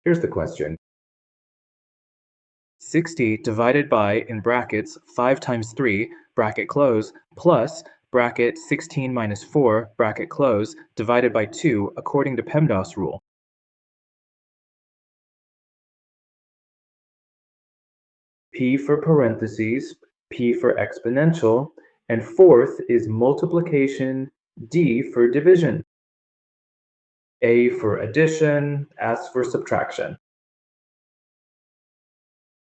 Here's the question. 60 divided by, in brackets, 5 times 3, bracket close, plus, bracket 16 minus 4, bracket close, divided by 2 according to PEMDAS rule. P for parentheses, P for exponential, and fourth is multiplication, D for division. A for addition, S for subtraction.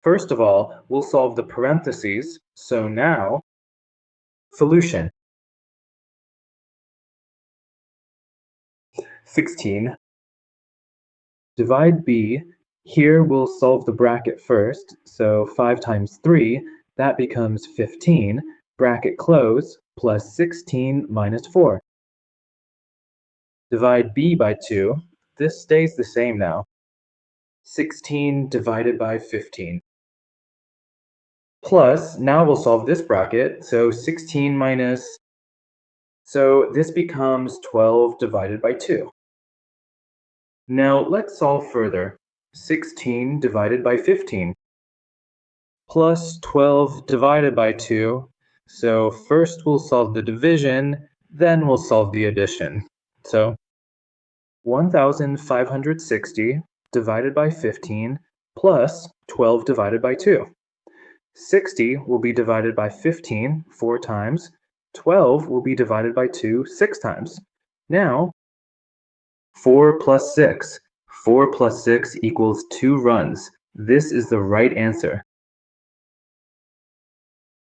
First of all, we'll solve the parentheses, so now, solution. 16. Divide B. Here we'll solve the bracket first, so 5 times 3, that becomes 15, bracket close, plus 16 minus 4. Divide B by 2, this stays the same now. 16 divided by 15. Plus, now we'll solve this bracket, so 16 minus, so this becomes 12 divided by 2. Now let's solve further. 16 divided by 15. Plus 12 divided by 2. So first we'll solve the division, then we'll solve the addition. So 1,560 divided by 15 plus 12 divided by 2. 60 will be divided by 15 4 times. 12 will be divided by 2 6 times. Now, 4 plus 6. 4 plus 6 equals 2 runs. This is the right answer.